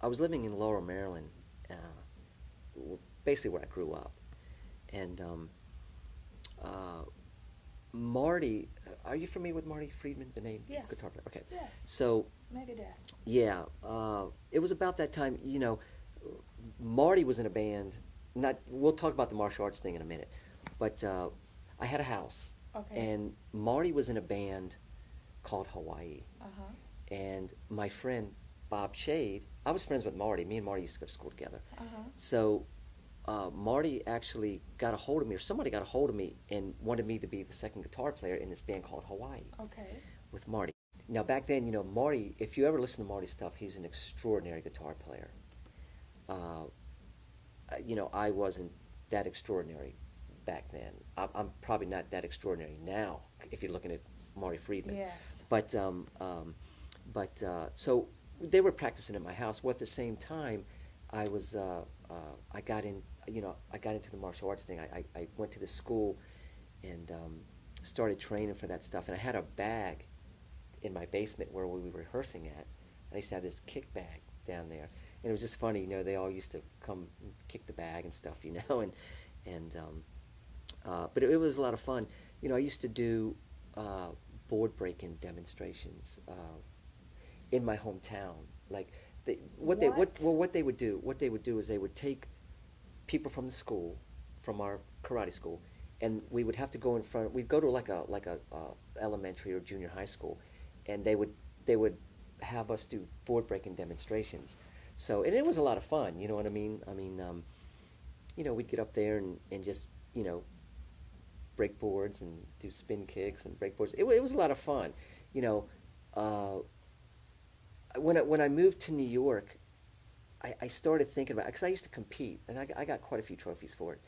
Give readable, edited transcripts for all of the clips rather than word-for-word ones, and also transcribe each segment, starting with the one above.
I was living in Laurel, Maryland, basically where I grew up, and uh, Marty. Are you familiar with Marty Friedman, the name? Yes. Guitar player. Okay. Yes. So Megadeth. yeah, it was about that time. Marty was in a band. Not. We'll talk about the martial arts thing in a minute, but I had a house, Okay. and Marty was in a band called Hawaii, Uh-huh. and my friend Bob Shade. I was friends with Marty. Me and Marty used to go to school together. Uh-huh. So Marty actually got a hold of me, or somebody got a hold of me, and wanted me to be the second guitar player in this band called Hawaii Okay. with Marty. Now back then, Marty, if you ever listen to Marty's stuff, he's an extraordinary guitar player. I wasn't that extraordinary back then. I'm probably not that extraordinary now if you're looking at Marty Friedman. Yes. So they were practicing at my house. Well, at the same time, I was I got in. I got into the martial arts thing. I went to the school and started training for that stuff. And I had a bag in my basement where we were rehearsing at. I used to have this kick bag down there, and it was just funny. They all used to come and kick the bag and stuff. But it was a lot of fun. I used to do board breaking demonstrations in my hometown. Like what they would do is they would take people from the school, from our karate school, and we would have to go in front. We'd go to like a elementary or junior high school, and they would have us do board breaking demonstrations. So, and it was a lot of fun. You know what I mean? We'd get up there and just break boards and do spin kicks and break boards. It was a lot of fun. When I moved to New York, I started thinking about it, because I used to compete, and I got quite a few trophies for it.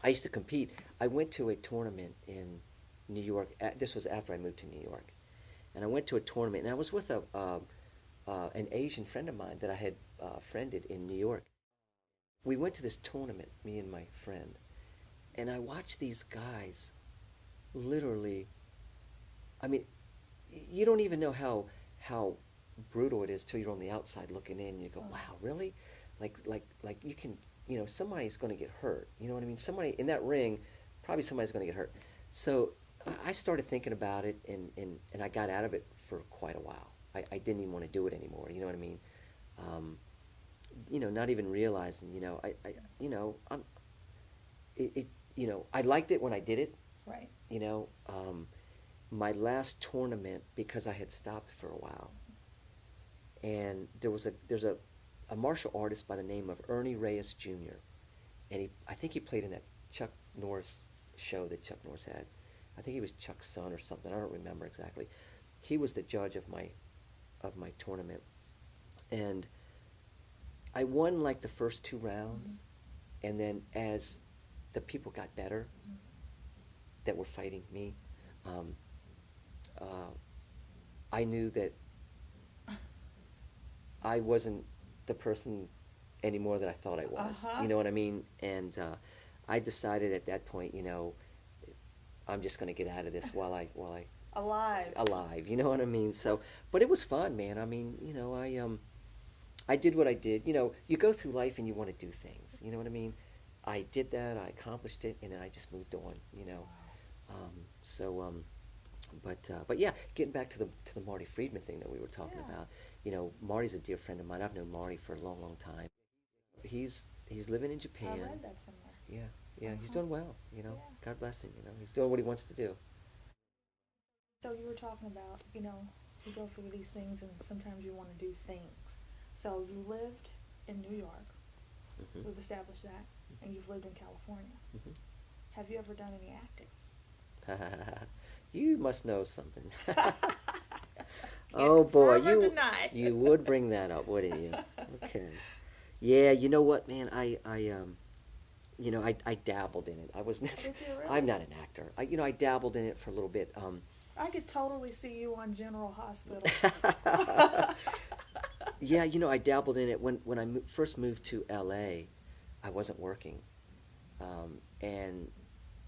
I used to compete. I went to a tournament in New York. This was after I moved to New York, and I went to a tournament, and I was with an Asian friend of mine that I had friended in New York. We went to this tournament, me and my friend, and I watched these guys literally. I mean, you don't even know how brutal it is till you're on the outside looking in. And you go, wow, really? Like you can, somebody's going to get hurt. You know what I mean? Somebody in that ring, probably somebody's going to get hurt. So I started thinking about it, and I got out of it for quite a while. I didn't even want to do it anymore. You know what I mean? Not even realizing, I liked it when I did it. Right. My last tournament, because I had stopped for a while, and there's a martial artist by the name of Ernie Reyes Jr., and I think he played in that Chuck Norris show that Chuck Norris had. I think he was Chuck's son or something. I don't remember exactly. He was the judge of my tournament, and I won like the first 2 rounds, and then as the people got better that were fighting me, I knew that I wasn't the person anymore that I thought I was. Uh-huh. You know what I mean? And I decided at that point, I'm just going to get out of this while I alive. You know what I mean? So, but it was fun, man. I mean, I did what I did. You go through life and you want to do things. You know what I mean? I did that. I accomplished it, and then I just moved on. But yeah, getting back to the Marty Friedman thing that we were talking about. Marty's a dear friend of mine. I've known Marty for a long, long time. He's living in Japan. I read that somewhere. Yeah, he's doing well. Yeah. God bless him. He's doing what he wants to do. So you were talking about, you go through these things and sometimes you want to do things. So you lived in New York. Mm-hmm. We've established that. And you've lived in California. Mm-hmm. Have you ever done any acting? You must know something. Oh boy, you would bring that up, wouldn't you? Okay. Yeah, you know what, man? I dabbled in it. I was never. Did you really? I'm not an actor. I dabbled in it for a little bit. I could totally see you on General Hospital. Yeah, I dabbled in it when I first moved to L.A. I wasn't working, and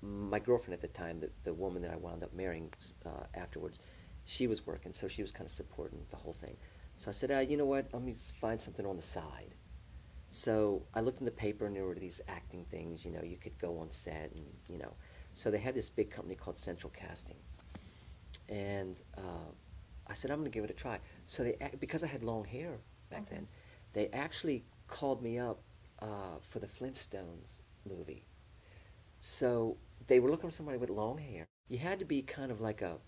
my girlfriend at the time, the woman that I wound up marrying afterwards, she was working, so she was kind of supporting the whole thing. So I said, you know what? Let me find something on the side. So I looked in the paper, and there were these acting things. You could go on set, and So they had this big company called Central Casting, and I said, I'm going to give it a try. So because I had long hair back Okay. then, they actually called me up for the Flintstones movie. So they were looking for somebody with long hair. You had to be kind of like a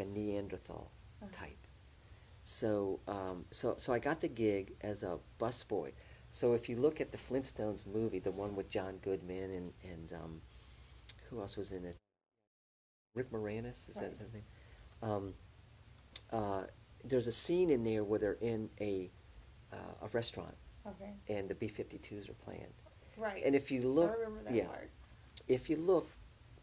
Neanderthal Uh-huh. type. So I got the gig as a busboy. So if you look at the Flintstones movie, the one with John Goodman and who else was in it? Rick Moranis, is that Right. his name? Um, uh, there's a scene in there where they're in a restaurant Okay. and the B-52s are playing. Right. And if you I look, remember that yeah, part. if you look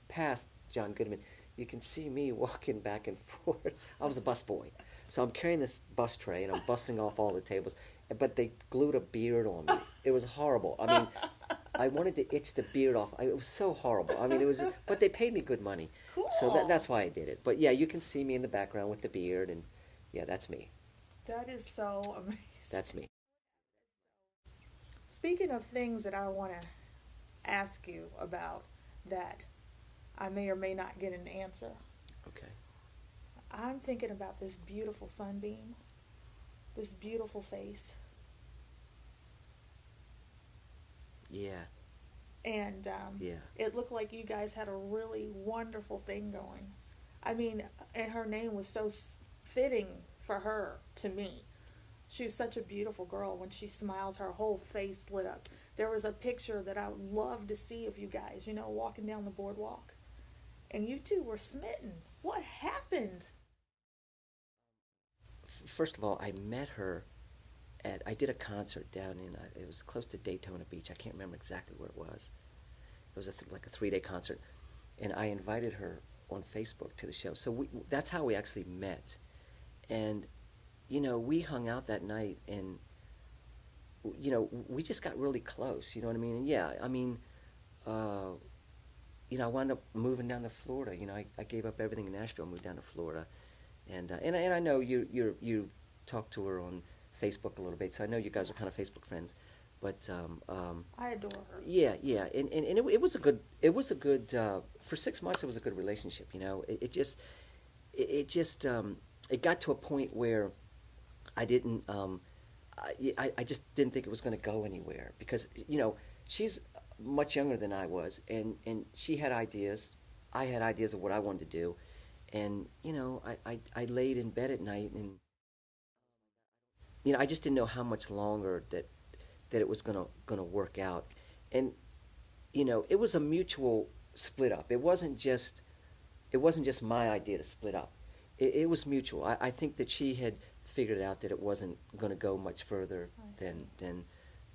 past John Goodman, you can see me walking back and forth. I was a busboy. So I'm carrying this bus tray and I'm busting off all the tables, but they glued a beard on me. It was horrible. I mean, I wanted to itch the beard off. It was so horrible. I mean, but they paid me good money. So that's Cool. why I did it. But yeah, you can see me in the background with the beard, and yeah, that's me. That is so amazing. That's me. Speaking of things that I want to ask you about that I may or may not get an answer, Okay. I'm thinking about this beautiful sunbeam, this beautiful face, Yeah. and Yeah. it looked like you guys had a really wonderful thing going. I mean, and her name was so fitting for her to me. She was such a beautiful girl. When she smiles, her whole face lit up. There was a picture that I would love to see of you guys, walking down the boardwalk. And you two were smitten. What happened? First of all, I met her I did a concert down it was close to Daytona Beach. I can't remember exactly where it was. It was like a 3-day concert, and I invited her on Facebook to the show. So that's how we actually met, and we hung out that night, and we just got really close. You know what I mean? And yeah, I mean, uh, I wound up moving down to Florida. I gave up everything in Nashville, moved down to Florida, and I know you talked to her on Facebook a little bit, so I know you guys are kind of Facebook friends. But I adore her. yeah, yeah, and it was a good for 6 months. It was a good relationship. It just it got to a point where I didn't I just didn't think it was going to go anywhere because she's much younger than I was, and she had ideas. I had ideas of what I wanted to do, and I laid in bed at night, and I just didn't know how much longer that it was gonna work out, and it was a mutual split up. It wasn't just my idea to split up. It was mutual. I think that she had figured out that it wasn't going to go much further I than see.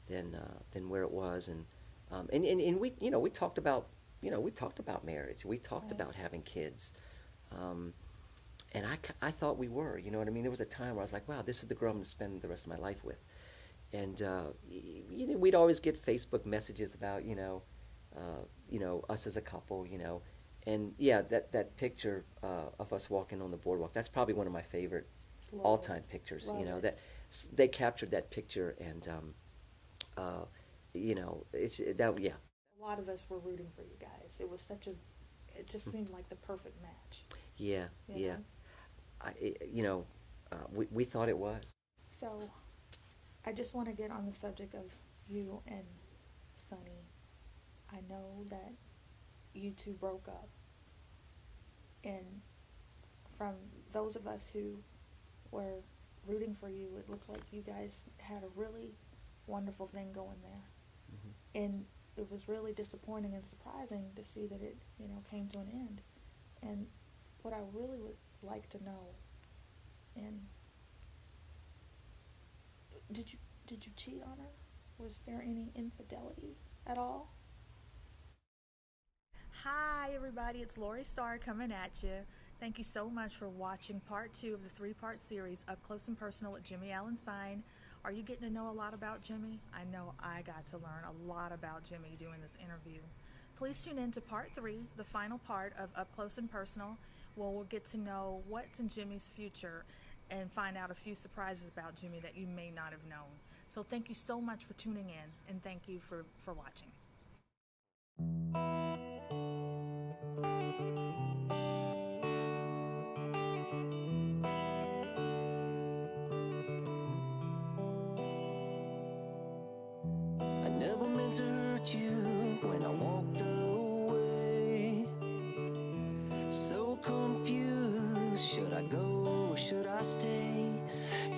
than than where it was, and we talked about marriage. We talked Right. about having kids, um, and I thought we were. You know what I mean? There was a time where I was like, wow, this is the girl I'm going to spend the rest of my life with. And we'd always get Facebook messages about us as a couple, and yeah, that picture of us walking on the boardwalk, that's probably one of my favorite Love it. all-time pictures. Love it. That they captured that picture, and it's that yeah. A lot of us were rooting for you guys. It just seemed like the perfect match. Yeah, You yeah. know? We thought it was. So I just want to get on the subject of you and Sonny. I know that you two broke up. And from those of us who were rooting for you, it looked like you guys had a really wonderful thing going there. Hmm. And it was really disappointing and surprising to see that it, came to an end. And what I really would like to know, and did you cheat on her? Was there any infidelity at all? Hi, everybody. It's Lori Starr coming at you. Thank you so much for watching part two of the three-part series, Up Close and Personal with Jimmy Allan Sine. Are you getting to know a lot about Jimmy? I know I got to learn a lot about Jimmy doing this interview. Please tune in to part three, the final part of Up Close and Personal, where we'll get to know what's in Jimmy's future and find out a few surprises about Jimmy that you may not have known. So thank you so much for tuning in, and thank you for watching. I never meant to hurt you when I walked away. So confused, should I go or should I stay?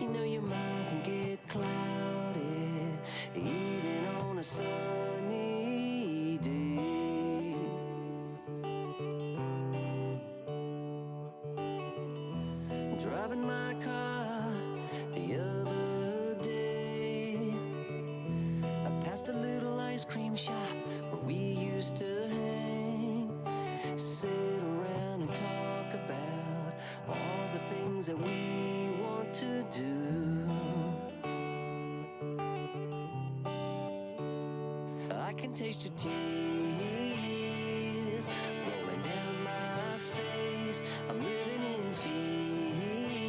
You know your mind can get clouded, even on a sunny day. Driving my car the other day, I passed a little ice cream shop where we used to hang, sit around and talk about all the things that we want to do. I can taste your tears rolling down my face. I'm living in fear,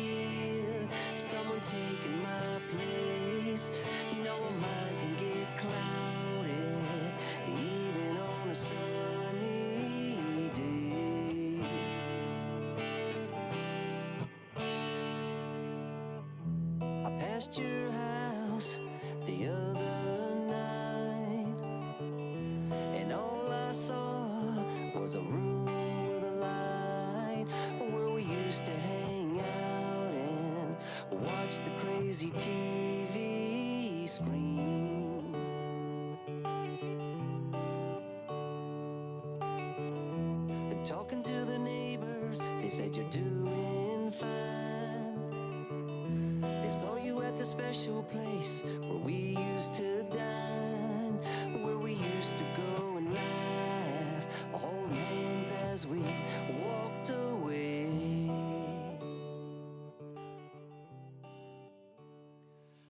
someone taking my place. You know my mind can get clouded, even on a sunny day. I passed your house the other night, and all I saw was a room with a light, where we used to hang out and watch the crazy TV screen. And talking to the neighbors, they said you're doing fine. They saw you at the special place where we